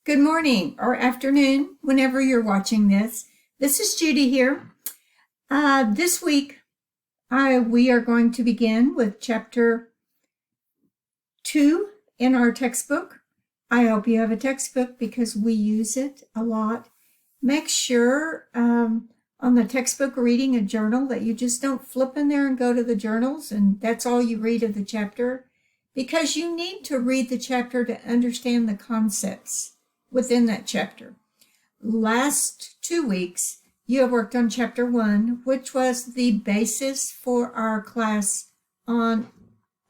Good morning or afternoon, whenever you're watching this. This is Judy here. This week, we are going to begin with Chapter 2 in our textbook. I hope you have a textbook because we use it a lot. Make sure on the textbook reading a journal that you just don't flip in there and go to the journals and that's all you read of the chapter, because you need to read the chapter to understand the concepts within that chapter. Last 2 weeks, you have worked on Chapter 1, which was the basis for our class on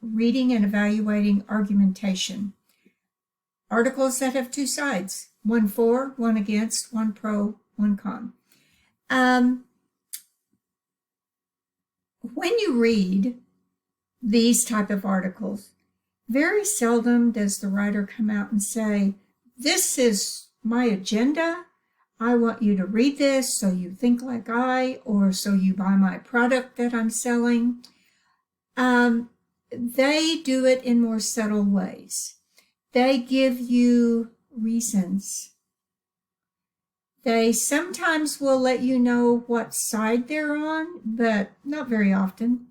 reading and evaluating argumentation. Articles that have two sides, one for, one against, one pro, one con. When you read these type of articles, very seldom does the writer come out and say, "This is my agenda. I want you to read this so you think like I, or so you buy my product that I'm selling." They do it in more subtle ways. They give you reasons. They sometimes will let you know what side they're on, but not very often,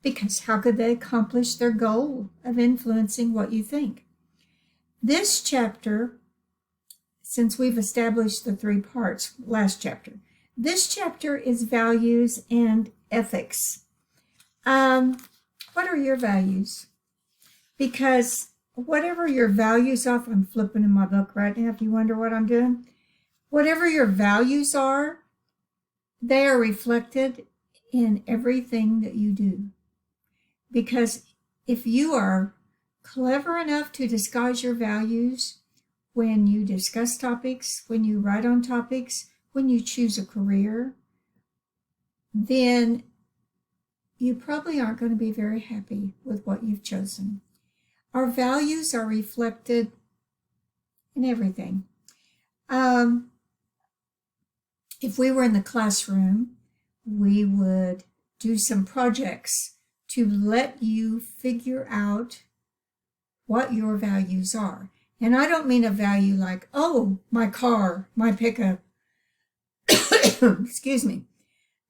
because how could they accomplish their goal of influencing what you think? This chapter, since we've established the 3 parts last chapter, this chapter is values and ethics. What are your values? Because whatever your values are, I'm flipping in my book right now if you wonder what I'm doing. Whatever your values are, they are reflected in everything that you do. Because if you are clever enough to disguise your values when you discuss topics, when you write on topics, when you choose a career, then you probably aren't going to be very happy with what you've chosen. Our values are reflected in everything. If we were in the classroom, we would do some projects to let you figure out what your values are. And I don't mean a value like, oh, my car, my pickup. Excuse me.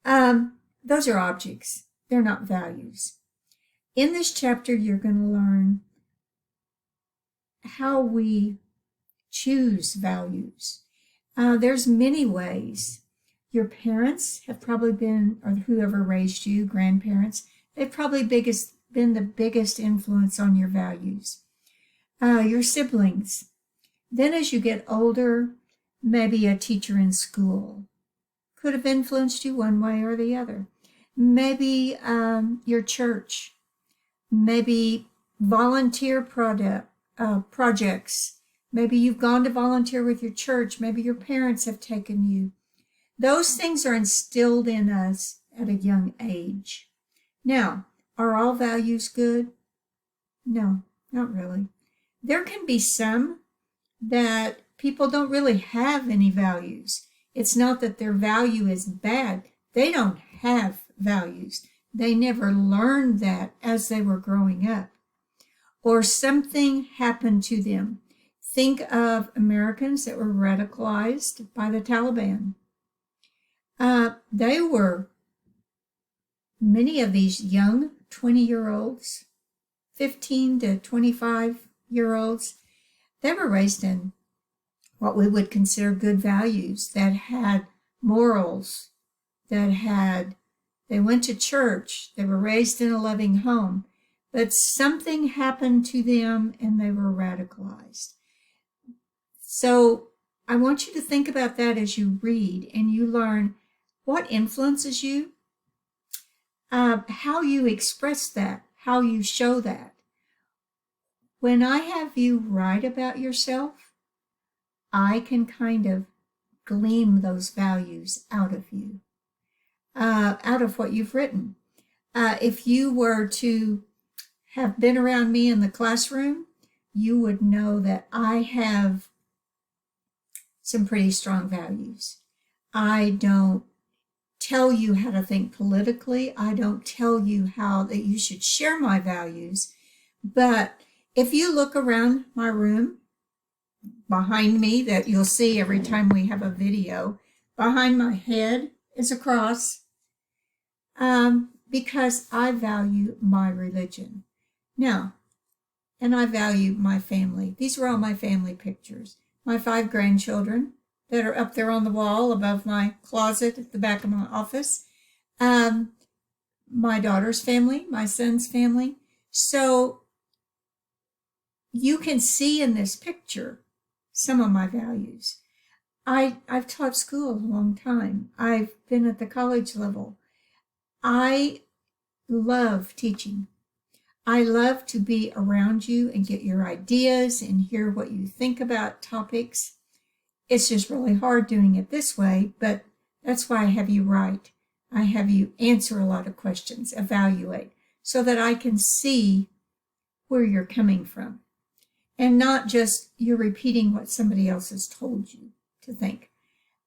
Those are objects. They're not values. In this chapter, you're going to learn how we choose values. There's many ways. Your parents have probably been, or whoever raised you, grandparents, they've probably been the biggest influence on your values. Your siblings. Then as you get older, maybe a teacher in school could have influenced you one way or the other. Maybe your church. Maybe volunteer projects. Maybe you've gone to volunteer with your church. Maybe your parents have taken you. Those things are instilled in us at a young age. Now, are all values good? No, not really. There can be some that people don't really have any values. It's not that their value is bad. They don't have values. They never learned that as they were growing up. Or something happened to them. Think of Americans that were radicalized by the Taliban. They were, many of these young 20-year-olds, 15 to 25-year-olds, they were raised in what we would consider good values, that had morals, they went to church, they were raised in a loving home, but something happened to them and they were radicalized. So I want you to think about that as you read and you learn what influences you, how you express that, how you show that. When I have you write about yourself, I can kind of glean those values out of you, out of what you've written. If you were to have been around me in the classroom, you would know that I have some pretty strong values. I don't tell you how to think politically. I don't tell you how that you should share my values. But if you look around my room, behind me that you'll see every time we have a video. Behind my head is a cross, because I value my religion. Now, and I value my family. These are all my family pictures. My 5 grandchildren that are up there on the wall above my closet at the back of my office. My daughter's family, my son's family. So you can see in this picture some of my values. I've taught school a long time. I've been at the college level. I love teaching. I love to be around you and get your ideas and hear what you think about topics. It's just really hard doing it this way, but that's why I have you write. I have you answer a lot of questions, evaluate, so that I can see where you're coming from. And not just you're repeating what somebody else has told you to think.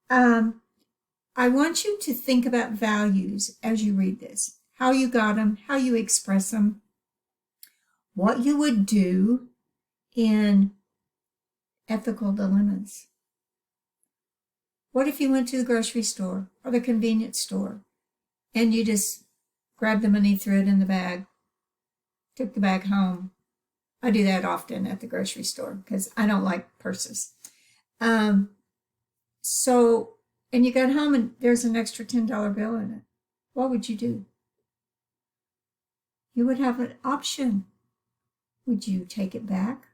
I want you to think about values as you read this. How you got them, how you express them, what you would do in ethical dilemmas. What if you went to the grocery store or the convenience store and you just grabbed the money, threw it in the bag, took the bag home? I do that often at the grocery store because I don't like purses. And you got home and there's an extra $10 bill in it. What would you do? You would have an option. Would you take it back?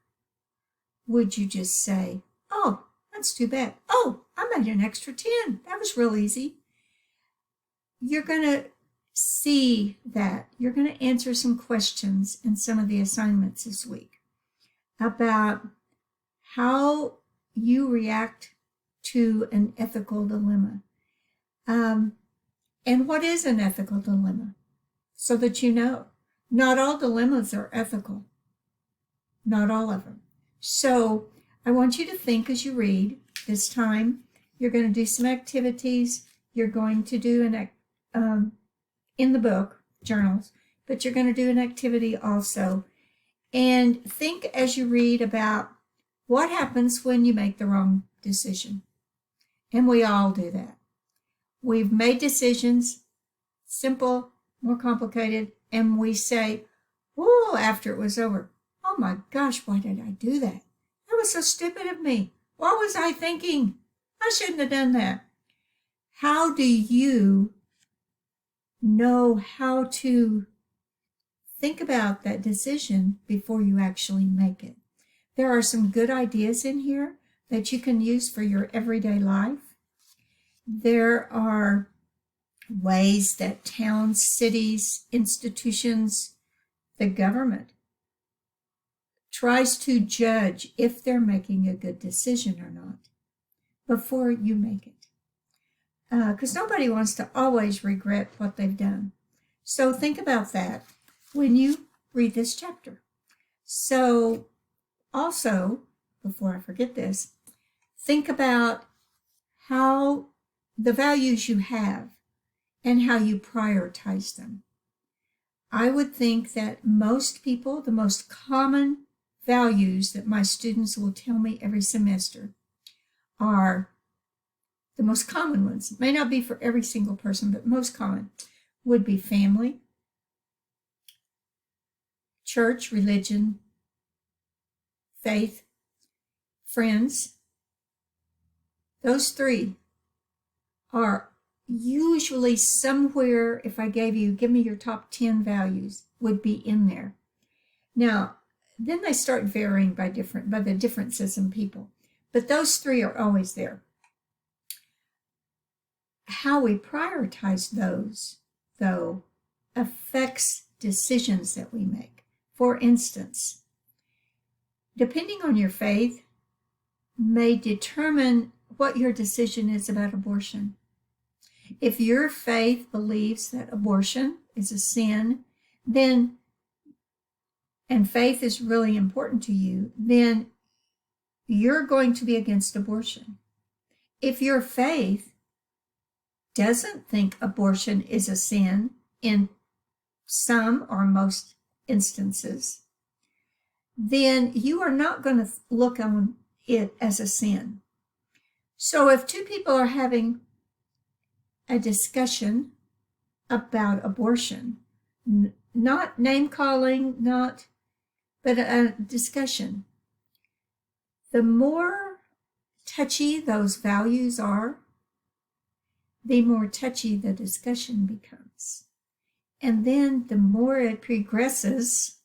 Would you just say, oh, that's too bad. Oh, I made an extra 10. That was real easy. You're going to see that. You're going to answer some questions in some of the assignments this week about how you react to an ethical dilemma. And what is an ethical dilemma? So that you know, not all dilemmas are ethical. Not all of them. So I want you to think as you read. This time, you're going to do some activities. You're going to do in the book, journals, but you're going to do an activity also. And think as you read about what happens when you make the wrong decision. And we all do that. We've made decisions, simple, more complicated, and we say, oh, after it was over, oh my gosh, why did I do that? That was so stupid of me. What was I thinking? I shouldn't have done that. How do you know how to think about that decision before you actually make it? There are some good ideas in here that you can use for your everyday life. There are ways that towns, cities, institutions, the government tries to judge if they're making a good decision or not before you make it. Because nobody wants to always regret what they've done. So think about that when you read this chapter. So also, before I forget this, think about how the values you have and how you prioritize them. I would think that most people, the most common values that my students will tell me every semester are the most common ones. It may not be for every single person, but most common would be family, church, religion, faith, friends. Those 3 are usually somewhere, if I give me your top 10 values, would be in there. Now, then they start varying by the differences in people. But those 3 are always there. How we prioritize those, though, affects decisions that we make. For instance, depending on your faith, may determine what your decision is about abortion. If your faith believes that abortion is a sin, then, and faith is really important to you, then you're going to be against abortion. If your faith doesn't think abortion is a sin in some or most instances, then you are not going to look on it as a sin. So if two people are having a discussion about abortion, not name calling, but a discussion, the more touchy those values are, the more touchy the discussion becomes. And then the more it progresses,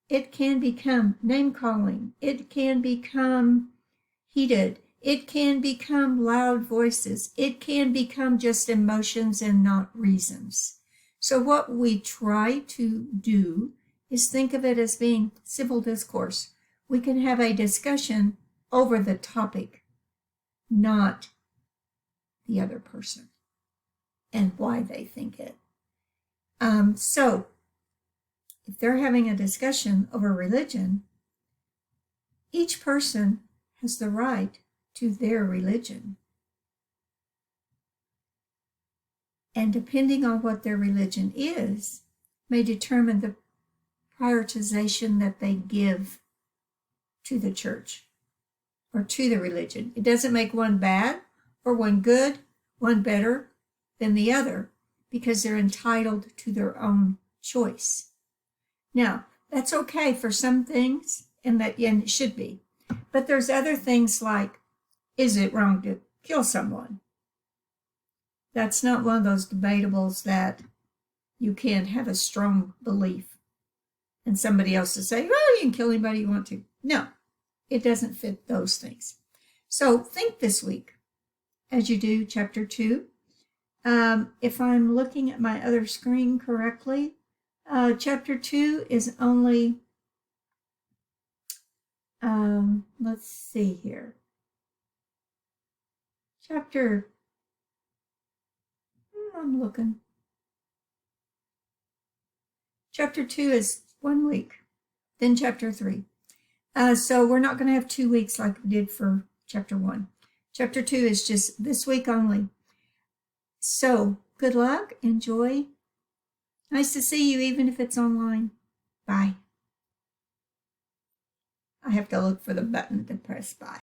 it can become name calling. It can become heated. It can become loud voices. It can become just emotions and not reasons. So what we try to do is think of it as being civil discourse. We can have a discussion over the topic, not the other person and why they think it. So if they're having a discussion over religion, each person has the right to their religion. And depending on what their religion is, may determine the prioritization that they give to the church or to the religion. It doesn't make one bad or one good, one better than the other, because they're entitled to their own choice. Now, that's okay for some things, and it should be. But there's other things like, is it wrong to kill someone? That's not one of those debatables that you can't have a strong belief and somebody else to say, oh, you can kill anybody you want to. No, it doesn't fit those things. So think this week as you do chapter 2. If I'm looking at my other screen correctly, chapter 2 is only, let's see here. I'm looking. Chapter 2 is 1 week, then chapter 3. So we're not going to have 2 weeks like we did for chapter 1. Chapter 2 is just this week only. So good luck, enjoy. Nice to see you, even if it's online. Bye. I have to look for the button to press bye.